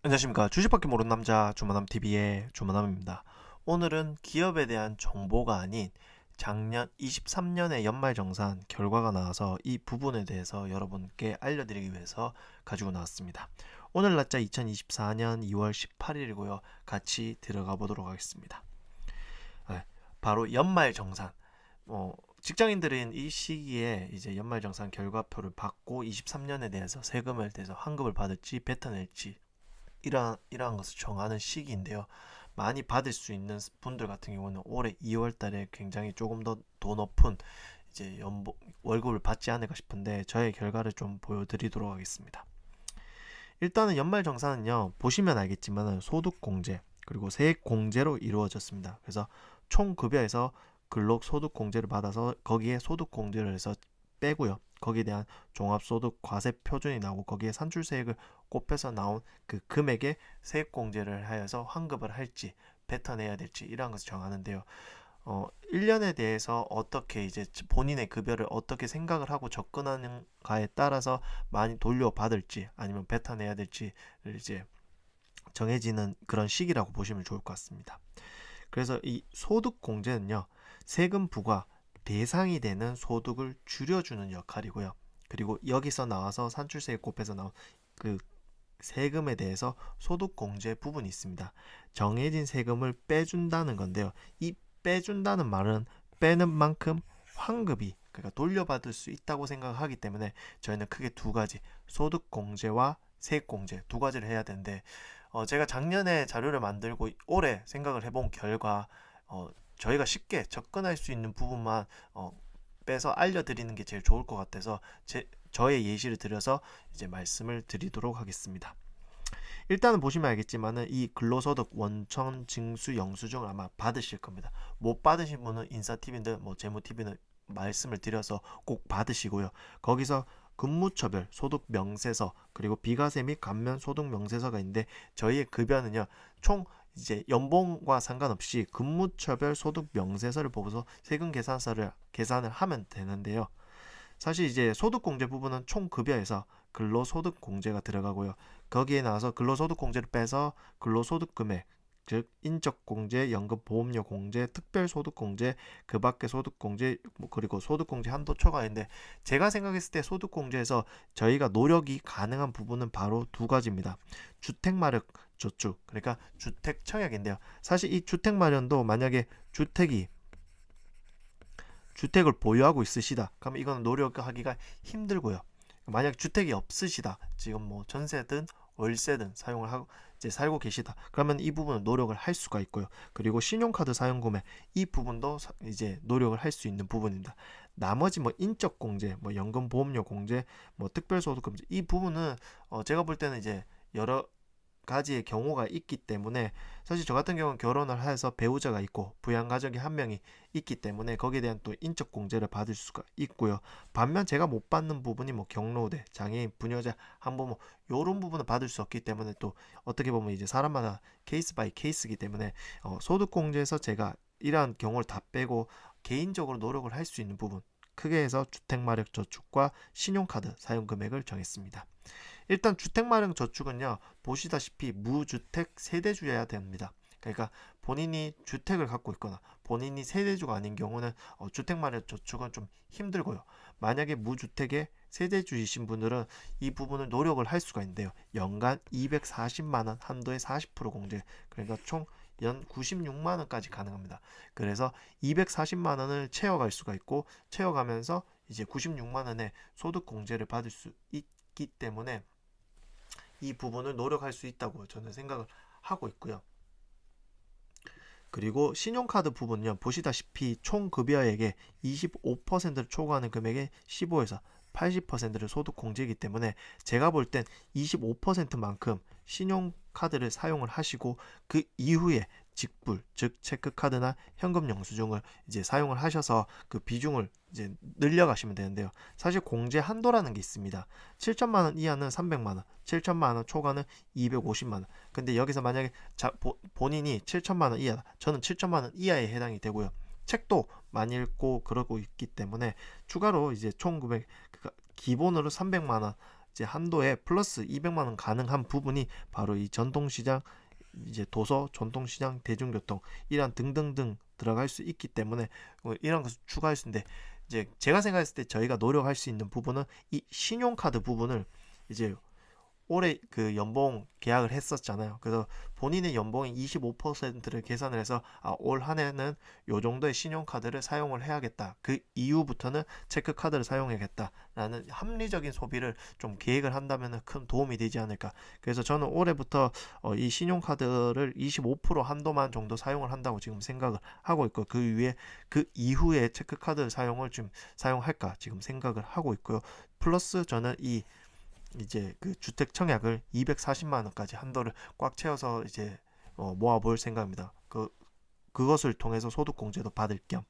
안녕하십니까. 주식밖에 모르는 남자 주만남TV의 주만남입니다. 오늘은 기업에 대한 정보가 아닌 작년 23년의 연말정산 결과가 나와서 이 부분에 대해서 여러분께 알려드리기 위해서 가지고 나왔습니다. 오늘 날짜 2024년 2월 18일이고요. 같이 들어가 보도록 하겠습니다. 바로 연말정산. 직장인들은 이 시기에 이제 연말정산 결과표를 받고 23년에 대해서 세금을 대해서 환급을 받을지 뱉어낼지 이러한 것을 정하는 시기인데요. 많이 받을 수 있는 분들 같은 경우는 올해 2월 달에 굉장히 조금 더 높은 이제 월급을 받지 않을까 싶은데 저의 결과를 좀 보여드리도록 하겠습니다. 일단은 연말정산은요, 보시면 알겠지만 소득공제 그리고 세액공제로 이루어졌습니다. 그래서 총급여에서 근로소득공제를 받아서 거기에 소득공제를 해서 빼고요. 거기에 대한 종합소득 과세 표준이 나오고 거기에 산출세액을 곱해서 나온 그 금액에 세액공제를 하여서 환급을 할지 뱉어내야 될지 이러한 것을 정하는데요. 1년에 대해서 어떻게 이제 본인의 급여를 어떻게 생각을 하고 접근하는가에 따라서 많이 돌려받을지 아니면 뱉어내야 될지를 이제 정해지는 그런 시기라고 보시면 좋을 것 같습니다. 그래서 이 소득공제는요, 세금 부과 대상이 되는 소득을 줄여주는 역할이고요. 그리고 여기서 나와서 산출세액 곱해서 나온 그 세금에 대해서 소득공제 부분이 있습니다. 정해진 세금을 빼준다는 건데요. 이 빼준다는 말은 빼는 만큼 환급이, 그러니까 돌려받을 수 있다고 생각하기 때문에 저희는 크게 두 가지, 소득공제와 세액공제 두 가지를 해야 되는데, 제가 작년에 자료를 만들고 올해 생각을 해본 결과, 저희가 쉽게 접근할 수 있는 부분만 빼서 알려드리는 게 제일 좋을 것 같아서 저의 예시를 들여서 이제 말씀을 드리도록 하겠습니다. 일단은 보시면 알겠지만은 이 근로소득 원천 징수 영수증을 아마 받으실 겁니다. 못 받으신 분은 인사팁인데 뭐 재무팁에는 말씀을 드려서 꼭 받으시고요. 거기서 근무처별 소득 명세서 그리고 비과세 및 감면 소득 명세서가 있는데 저희의 급여는요, 총 이제 연봉과 상관없이 근무처별 소득 명세서를 보고서 세금 계산을 하면 되는데요. 사실 이제 소득공제 부분은 총 급여에서 근로소득공제가 들어가고요. 거기에 나와서 근로소득공제를 빼서 근로소득금액, 즉 인적공제, 연금보험료 공제, 특별소득공제, 그 밖에 소득공제, 그리고 소득공제 한도 초과인데, 제가 생각했을 때 소득공제에서 저희가 노력이 가능한 부분은 바로 두 가지입니다. 주택마력 저축, 그러니까 주택청약인데요. 사실 이 주택마련도 만약에 주택을 보유하고 있으시다. 그럼 이건 노력하기가 힘들고요. 만약 주택이 없으시다. 지금 뭐 전세든 월세든 사용을 하고 이제 살고 계시다. 그러면 이 부분은 노력을 할 수가 있고요. 그리고 신용카드 사용 구매 이 부분도 이제 노력을 할 수 있는 부분입니다. 나머지 뭐 인적 공제, 뭐 연금 보험료 공제, 뭐 특별소득 금지 이 부분은 제가 볼 때는 이제 여러 가지의 경우가 있기 때문에, 사실 저 같은 경우는 결혼을 해서 배우자가 있고 부양 가족이 한 명이 있기 때문에 거기에 대한 또 인적 공제를 받을 수가 있고요. 반면 제가 못 받는 부분이 뭐 경로대, 장애인, 부녀자, 한부모 요런 부분은 받을 수 없기 때문에 또 어떻게 보면 이제 사람마다 케이스 바이 케이스이기 때문에 소득 공제에서 제가 이러한 경우를 다 빼고 개인적으로 노력을 할 수 있는 부분, 크게 해서 주택마력 저축과 신용카드 사용 금액을 정했습니다. 일단 주택마련 저축은요, 보시다시피 무주택 세대주여야 됩니다. 그러니까 본인이 주택을 갖고 있거나 본인이 세대주가 아닌 경우는 주택마련 저축은 좀 힘들고요. 만약에 무주택의 세대주이신 분들은 이 부분을 노력을 할 수가 있는데요. 연간 240만 원 한도에 40% 공제, 그러니까 총 연 96만 원까지 가능합니다. 그래서 240만 원을 채워갈 수가 있고, 채워가면서 이제 96만 원의 소득 공제를 받을 수 있기 때문에 이 부분을 노력할 수 있다고 저는 생각을 하고 있고요. 그리고 신용카드 부분요, 보시다시피 총 급여액의 25%를 초과하는 금액의 15에서 80%를 소득 공제이기 때문에 제가 볼 땐 25%만큼 신용카드를 사용을 하시고 그 이후에 직불, 즉 체크카드나 현금 영수증을 이제 사용을 하셔서 그 비중을 이제 늘려가시면 되는데요. 사실 공제 한도라는 게 있습니다. 7천만 원 이하는 300만 원, 7천만 원 초과는 250만 원. 근데 여기서 만약에 본인이 7천만 원 이하다. 저는 7천만 원 이하에 해당이 되고요. 책도 많이 읽고 그러고 있기 때문에 추가로 이제 총 금액 기본으로 300만 원 이제 한도에 플러스 200만 원 가능한 부분이 바로 이 전통시장, 이제 도서, 전통시장, 대중교통 이런 등등등 들어갈 수 있기 때문에 이런 것을 추가할 수 있는데, 이제 제가 생각했을 때 저희가 노력할 수 있는 부분은 이 신용카드 부분을 이제 올해 그 연봉 계약을 했었잖아요. 그래서 본인의 연봉의 25%를 계산을 해서 올 한 해는 요 정도의 신용카드를 사용을 해야겠다. 그 이후부터는 체크카드를 사용해야겠다라는 합리적인 소비를 좀 계획을 한다면 큰 도움이 되지 않을까. 그래서 저는 올해부터 이 신용카드를 25% 한도만 정도 사용을 한다고 지금 생각을 하고 있고, 그 이후에 체크카드 사용을 좀 사용할까 지금 생각을 하고 있고요. 플러스 저는 이제 그 주택 청약을 240만 원까지 한도를 꽉 채워서 이제 모아볼 생각입니다. 그것을 통해서 소득 공제도 받을 겸,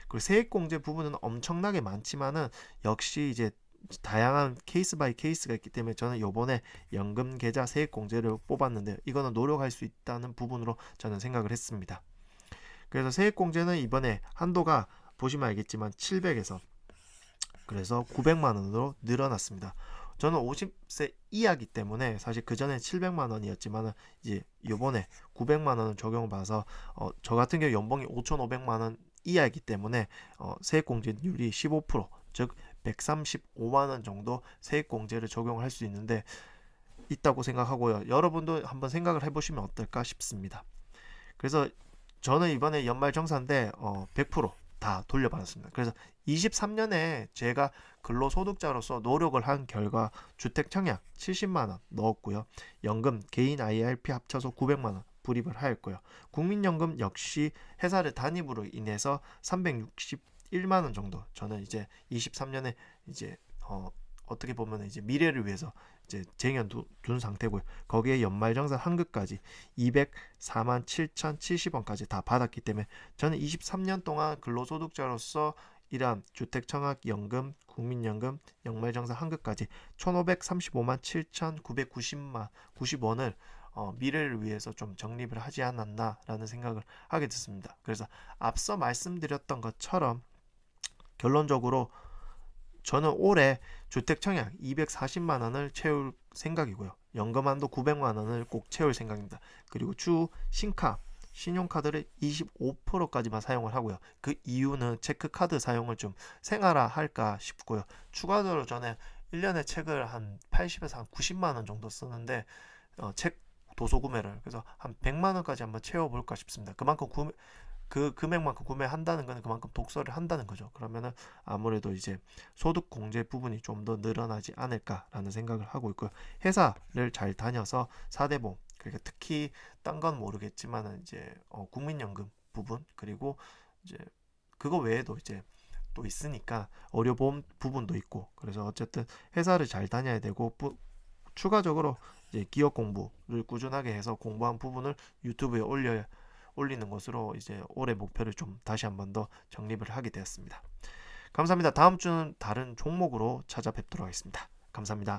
그리고 세액 공제 부분은 엄청나게 많지만은 역시 이제 다양한 케이스 바이 케이스가 있기 때문에 저는 요번에 연금 계좌 세액 공제를 뽑았는데, 이거는 노력할 수 있다는 부분으로 저는 생각을 했습니다. 그래서 세액 공제는 이번에 한도가 보시면 알겠지만 700에서 그래서 900만 원으로 늘어났습니다. 저는 50세 이하기 때문에 사실 그 전에 700만 원이었지만 이제 이번에 900만 원을 적용을 받아서 저 같은 경우 연봉이 5,500만 원 이하이기 때문에 세액공제율이 15%, 즉 135만 원 정도 세액공제를 적용을 할 수 있다고 생각하고요. 여러분도 한번 생각을 해보시면 어떨까 싶습니다. 그래서 저는 이번에 연말정산인데 100%다 돌려받았습니다. 그래서 23년에 제가 근로소득자로서 노력을 한 결과 주택 청약 70만 원 넣었고요. 연금 개인 IRP 합쳐서 900만 원 불입을 하였고요. 국민연금 역시 회사를 단입으로 인해서 361만 원 정도 저는 이제 23년에 이제 어떻게 보면 이제 미래를 위해서 이제 쟁여둔 상태고요. 거기에 연말정산 한급까지 204만 7,070원까지 다 받았기 때문에 저는 23년 동안 근로소득자로서 이러한 주택청약연금, 국민연금, 연말정산 한급까지 1,535만 7,990원을 미래를 위해서 좀 적립을 하지 않았나라는 생각을 하게 됐습니다. 그래서 앞서 말씀드렸던 것처럼 결론적으로 저는 올해 주택청약 240만 원을 채울 생각이고요. 연금한도 900만 원을 꼭 채울 생각입니다. 그리고 주 신카 신용카드를 25%까지만 사용을 하고요. 그 이유는 체크카드 사용을 좀 생활화할까 싶고요. 추가적으로 저는 1년에 책을 한 80에서 한 90만 원 정도 쓰는데 책 도서 구매를 그래서 한 100만 원까지 한번 채워볼까 싶습니다. 그 금액만큼 구매한다는 것은 그만큼 독서를 한다는 거죠. 그러면은 아무래도 이제 소득 공제 부분이 좀 더 늘어나지 않을까라는 생각을 하고 있고요. 회사를 잘 다녀서 4대 보험, 그러니까 특히 딴 건 모르겠지만은 이제 국민연금 부분, 그리고 이제 그거 외에도 이제 또 있으니까 의료보험 부분도 있고, 그래서 어쨌든 회사를 잘 다녀야 되고 추가적으로 이제 기업 공부를 꾸준하게 해서 공부한 부분을 유튜브에 올리는 것으로 이제 올해 목표를 좀 다시 한번 더 정립을 하게 되었습니다. 감사합니다. 다음 주는 다른 종목으로 찾아뵙도록 하겠습니다. 감사합니다.